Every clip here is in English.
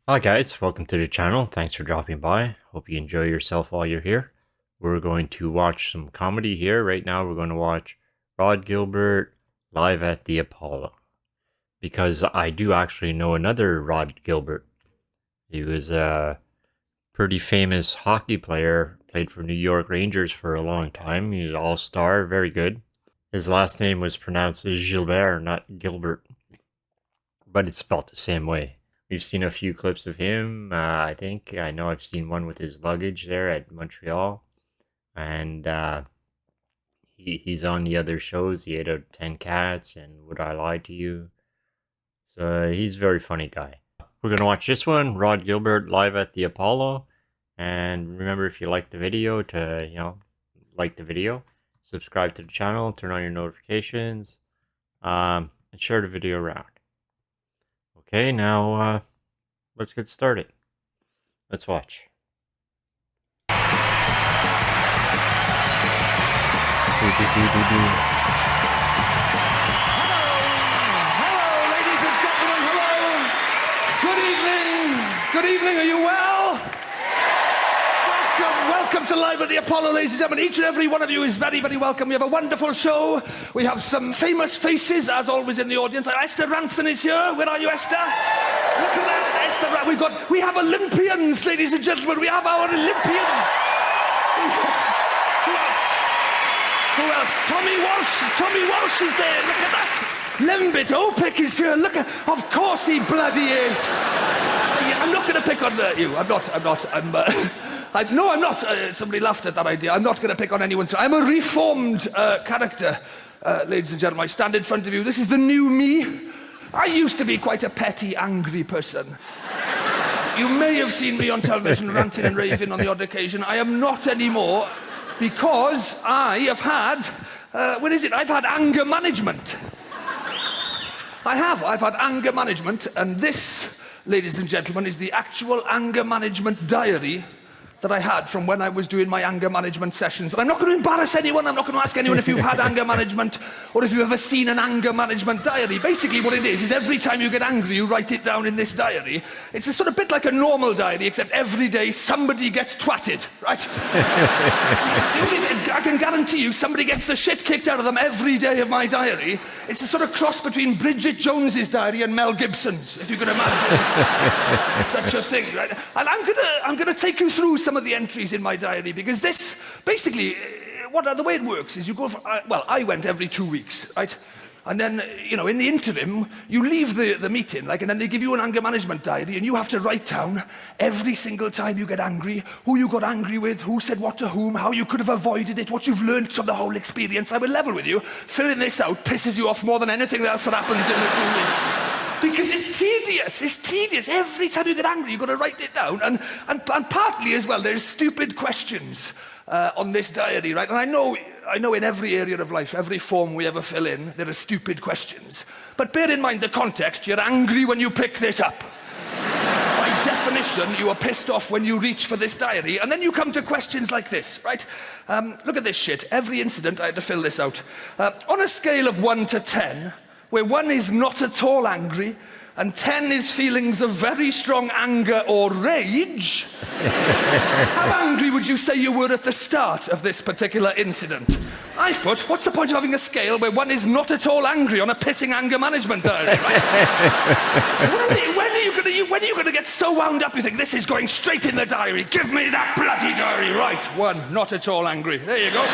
Hi guys, welcome to the channel. Thanks for dropping by. Hope you enjoy yourself while you're here. We're going to watch some comedy here. Right now we're going to watch Rhod Gilbert live at the Apollo. Because I do actually know another Rhod Gilbert. He was a pretty famous hockey player, played for New York Rangers for a long time. He was an all-star, very good. His last name was pronounced as Gilbert, not Gilbert. But it's spelled the same way. We've seen a few clips of him, I think. I know I've seen one with his luggage there at Montreal. And he's on the other shows, the 8 out of 10 Cats and Would I Lie to You? So he's a very funny guy. We're going to watch this one, Rhod Gilbert live at the Apollo. And remember, if you like the video, to, like the video. Subscribe to the channel, turn on your notifications, and share the video around. Okay, now let's get started. Let's watch. Hello, ladies and gentlemen, hello. Good evening, are you well? Welcome to Live at the Apollo, ladies and gentlemen. Each and every one of you is very, very welcome. We have a wonderful show. We have some famous faces, as always, in the audience. Esther Ranson is here. Where are you, Esther? Look at that, Esther. We have Olympians, ladies and gentlemen. We have our Olympians. Who else? Tommy Walsh is there. Look at that. Lembit Opik is here. Look at, of course he bloody is. I'm not going to pick on you. I'm not. No, I'm not. Somebody laughed at that idea. I'm not going to pick on anyone. I'm a reformed character, ladies and gentlemen. I stand in front of you. This is the new me. I used to be quite a petty, angry person. You may have seen me on television ranting and raving on the odd occasion. I am not anymore. Because I have had, I've had anger management. I've had anger management, and this, ladies and gentlemen, is the actual anger management diary that I had from when I was doing my anger management sessions. And I'm not going to embarrass anyone, I'm not going to ask anyone if you've had anger management or if you've ever seen an anger management diary. Basically what it is every time you get angry, you write it down in this diary. It's a sort of bit like a normal diary, except every day somebody gets twatted, right? I can guarantee you somebody gets the shit kicked out of them every day of my diary. It's a sort of cross between Bridget Jones's diary and Mel Gibson's, if you can imagine such a thing, right? And I'm gonna take you through some of the entries in my diary, because this, basically, the way it works is you go for, I went every 2 weeks, right? And then, in the interim, you leave the meeting, and then they give you an anger management diary, and you have to write down every single time you get angry, who you got angry with, who said what to whom, how you could have avoided it, what you've learned from the whole experience. I will level with you. Filling this out pisses you off more than anything else that happens in the 2 weeks. Because it's tedious. Every time you get angry, you've got to write it down. And partly as well, there's stupid questions on this diary, right? And I know in every area of life, every form we ever fill in, there are stupid questions. But bear in mind the context. You're angry when you pick this up. By definition, you are pissed off when you reach for this diary. And then you come to questions like this, right? Look at this shit. Every incident, I had to fill this out. On a scale of 1 to 10, where 1 is not at all angry, and 10 is feelings of very strong anger or rage, how angry would you say you were at the start of this particular incident? I've put, what's the point of having a scale where 1 is not at all angry on a pissing anger management diary, right? when are you going to get so wound up you think, this is going straight in the diary, give me that bloody diary, right? 1, not at all angry. There you go.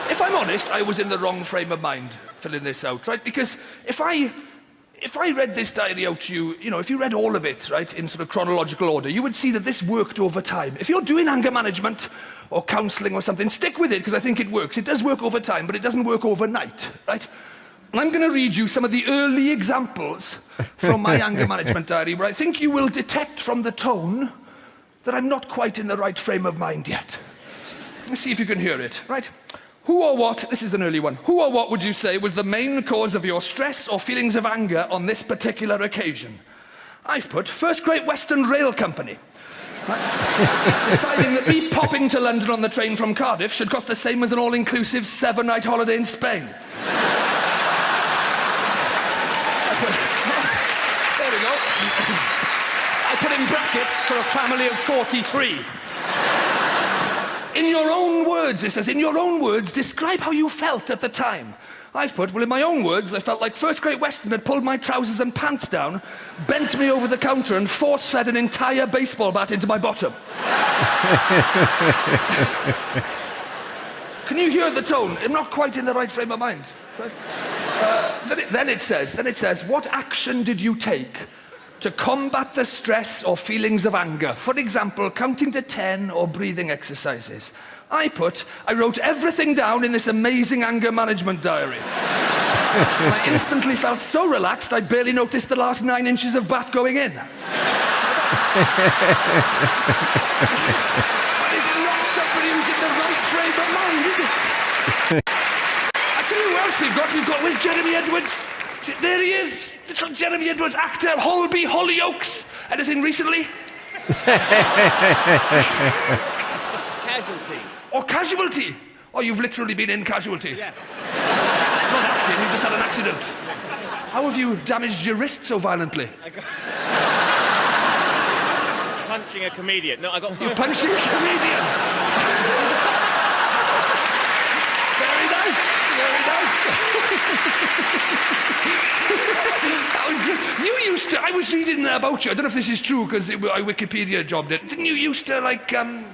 If I'm honest, I was in the wrong frame of mind filling this out, right? Because if I read this diary out to you, if you read all of it, right, in sort of chronological order, you would see that this worked over time. If you're doing anger management or counseling or something, stick with it, because I think it works. It does work over time, but it doesn't work overnight, right? And I'm going to read you some of the early examples from my anger management diary, where I think you will detect from the tone that I'm not quite in the right frame of mind yet. Let's see if you can hear it, right? Who or what, this is an early one, who or what would you say was the main cause of your stress or feelings of anger on this particular occasion? I've put First Great Western Rail Company. Right? Deciding that me popping to London on the train from Cardiff should cost the same as an all-inclusive 7-night holiday in Spain. There we go. I put in brackets for a family of 43. In your own words, it says, in your own words, describe how you felt at the time. I've put, well, in my own words, I felt like First Great Western had pulled my trousers and pants down, bent me over the counter and force-fed an entire baseball bat into my bottom. Can you hear the tone? I'm not quite in the right frame of mind. Right? Then it says, what action did you take to combat the stress or feelings of anger? For example, counting to 10 or breathing exercises. I wrote everything down in this amazing anger management diary. I instantly felt so relaxed, I barely noticed the last 9 inches of bat going in. That is not somebody who's in the right frame of mind, is it? I tell you who else we've got. Where's Jeremy Edwards? There he is. Little Jeremy Edwards, actor, Holby, Hollyoaks. Anything recently? Casualty. Or Casualty. Oh, you've literally been in Casualty. Yeah. Not acting, you just had an accident. How have you damaged your wrist so violently? Punching a comedian. No, I got... You're punching a comedian. Very nice. Very nice. That was good. I was reading about you, I don't know if this is true because I Wikipedia jobbed it. Didn't you used to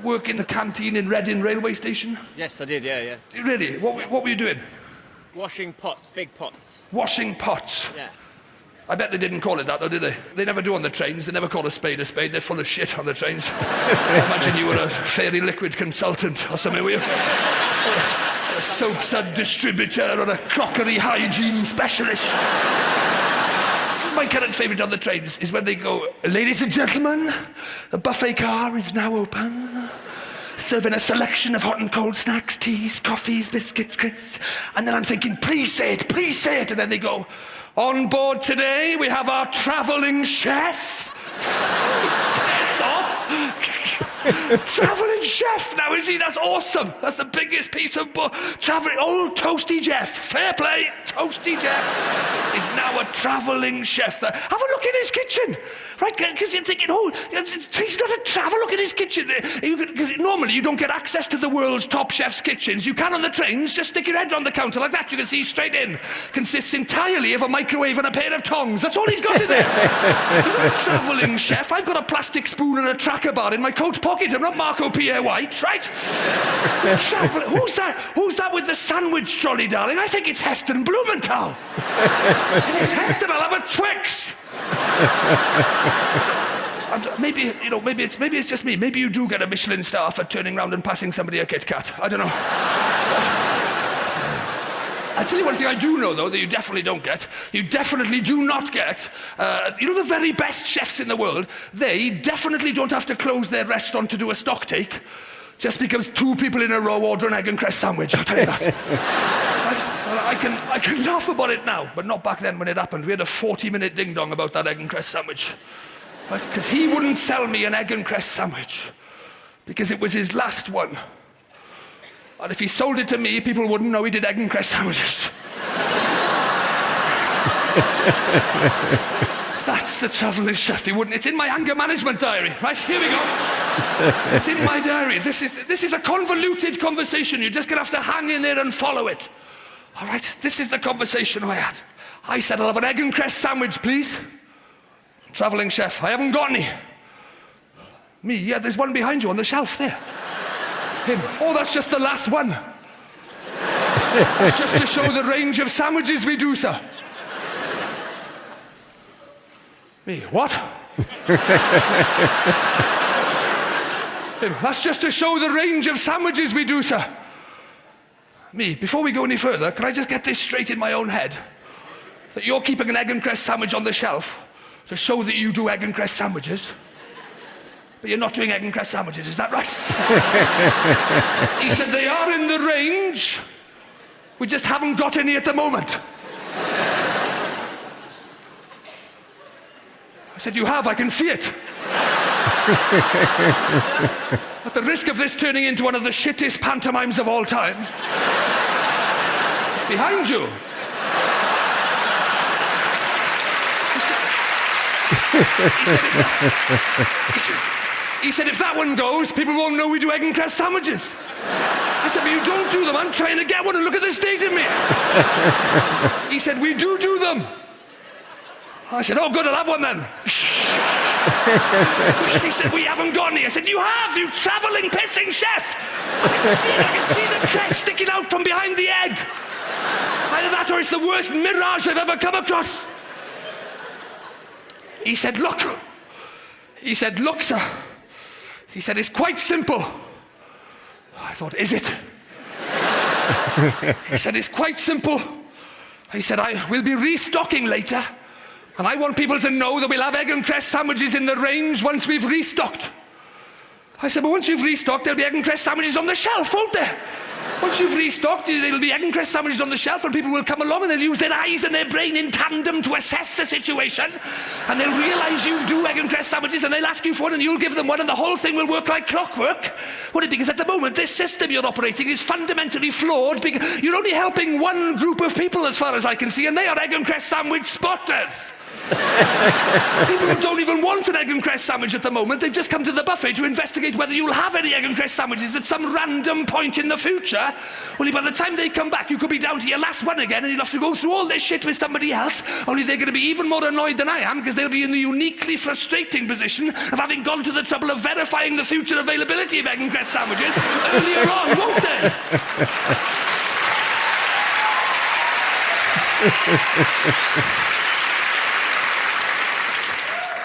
work in the canteen in Reading railway station? Yes, I did, yeah. Really? What were you doing? Washing pots, big pots. Washing pots? Yeah. I bet they didn't call it that though, did they? They never do on the trains, they never call a spade. They're full of shit on the trains. I imagine you were a fairy liquid consultant or something, were you? A soap sud distributor or a crockery hygiene specialist. This is my current favourite on the trains, is when they go, ladies and gentlemen, the buffet car is now open. Serving a selection of hot and cold snacks, teas, coffees, biscuits, crisps. And then I'm thinking, please say it. And then they go, on board today, we have our travelling chef. Piss off. Travelling chef now, is he? That's awesome. That's the biggest piece of travelling. Old Toasty Jeff. Fair play. Toasty Jeff is now a travelling chef there. Have a look in his kitchen. Right, because you're thinking, he's not a travel. Look at his kitchen. Because normally you don't get access to the world's top chef's kitchens. You can on the trains. Just stick your head on the counter like that. You can see straight in. Consists entirely of a microwave and a pair of tongs. That's all he's got in there. He's not a travelling chef. I've got a plastic spoon and a tracker bar in my coat pocket. I'm not Marco Pierre White, right? Who's that? Who's that with the sandwich trolley, darling? I think it's Heston Blumenthal. It is Heston. I'll have a Twix. Maybe it's just me. Maybe you do get a Michelin star for turning around and passing somebody a Kit Kat. I don't know. I tell you one thing I do know, though, that you definitely don't get. You definitely do not get. The very best chefs in the world, they definitely don't have to close their restaurant to do a stock take just because 2 people in a row order an egg and cress sandwich. I'll tell you that. I can laugh about it now, but not back then when it happened. We had a 40-minute ding-dong about that egg and cress sandwich. Because he wouldn't sell me an egg and cress sandwich because it was his last one. And if he sold it to me, people wouldn't know he did egg and cress sandwiches. That's the travelling chef. He wouldn't. It's in my anger management diary. Right, here we go. It's in my diary. This is a convoluted conversation. You're just going to have to hang in there and follow it. All right, this is the conversation I had. I said, I'll have an egg and cress sandwich, please. Travelling chef, I haven't got any. Me, yeah, there's one behind you on the shelf there. Him, oh, that's just the last one. That's just to show the range of sandwiches we do, sir. Me, what? Him, that's just to show the range of sandwiches we do, sir. Me, before we go any further, can I just get this straight in my own head? That you're keeping an egg and cress sandwich on the shelf to show that you do egg and cress sandwiches, but you're not doing egg and cress sandwiches, is that right? He said they are in the range, we just haven't got any at the moment. I said, you have, I can see it. At the risk of this turning into one of the shittest pantomimes of all time, behind you. He said, if that one goes, people won't know we do egg and cress sandwiches. I said, but you don't do them. I'm trying to get one and look at the state of me. He said, we do them. I said, oh, good, I'll have one then. He said, we haven't got any. I said, you have, you travelling pissing chef. I can see the crest sticking out from behind the egg. Either that or it's the worst mirage I've ever come across. He said, look. He said, look, sir. He said, it's quite simple. I thought, is it? He said, it's quite simple. He said, we'll be restocking later, and I want people to know that we'll have egg and cress sandwiches in the range once we've restocked. I said, but once you've restocked, there'll be egg and cress sandwiches on the shelf, won't there? Once you've restocked, there'll be egg and cress sandwiches on the shelf, and people will come along and they'll use their eyes and their brain in tandem to assess the situation, and they'll realise you do egg and cress sandwiches, and they'll ask you for one, and you'll give them one, and the whole thing will work like clockwork. Well, because at the moment, this system you're operating is fundamentally flawed, because you're only helping one group of people as far as I can see, and they are egg and cress sandwich spotters. People who don't even want an egg and cress sandwich at the moment, they've just come to the buffet to investigate whether you'll have any egg and cress sandwiches at some random point in the future. Only by the time they come back, you could be down to your last one again, and you'll have to go through all this shit with somebody else, only they're going to be even more annoyed than I am, because they'll be in the uniquely frustrating position of having gone to the trouble of verifying the future availability of egg and cress sandwiches earlier on, won't they?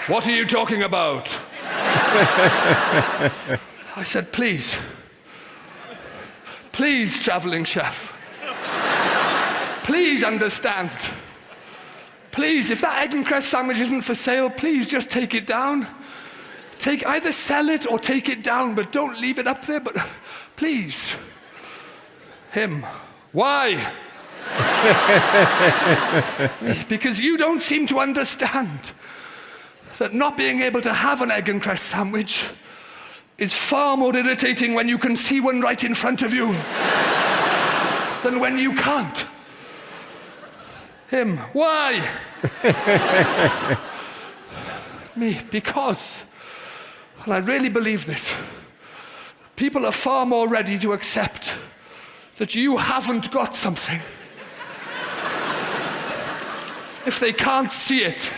What are you talking about? I said, please, travelling chef, please understand. Please, if that egg and cress sandwich isn't for sale, please just take it down. Either sell it or take it down, but don't leave it up there, but please. Him, why? Because you don't seem to understand that not being able to have an egg and cress sandwich is far more irritating when you can see one right in front of you than when you can't. Him, why? Me, because, and I really believe this, people are far more ready to accept that you haven't got something if they can't see it.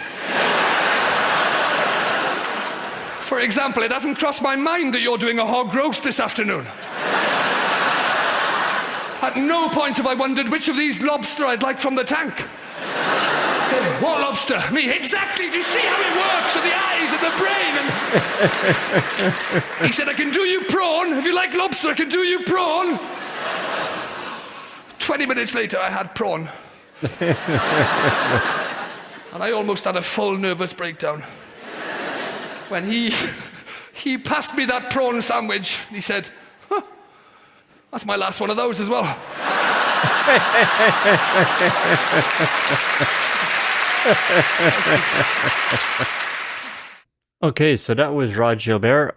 For example, it hasn't crossed my mind that you're doing a hog roast this afternoon. At no point have I wondered which of these lobster I'd like from the tank. What lobster? Me, exactly. Do you see how it works with the eyes and the brain? And he said, I can do you prawn. If you like lobster, I can do you prawn. 20 minutes later, I had prawn. And I almost had a full nervous breakdown. When he passed me that prawn sandwich, he said, huh, that's my last one of those as well. Okay, so that was Rhod Gilbert,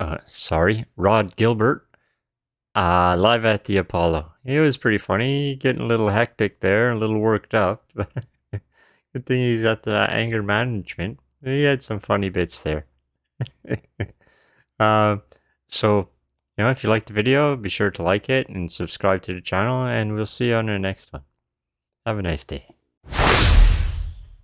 live at the Apollo. It was pretty funny, getting a little hectic there, a little worked up. Good thing he's at the anger management. He had some funny bits there. So, if you liked the video, be sure to like it and subscribe to the channel, and we'll see you on the next one. Have a nice day.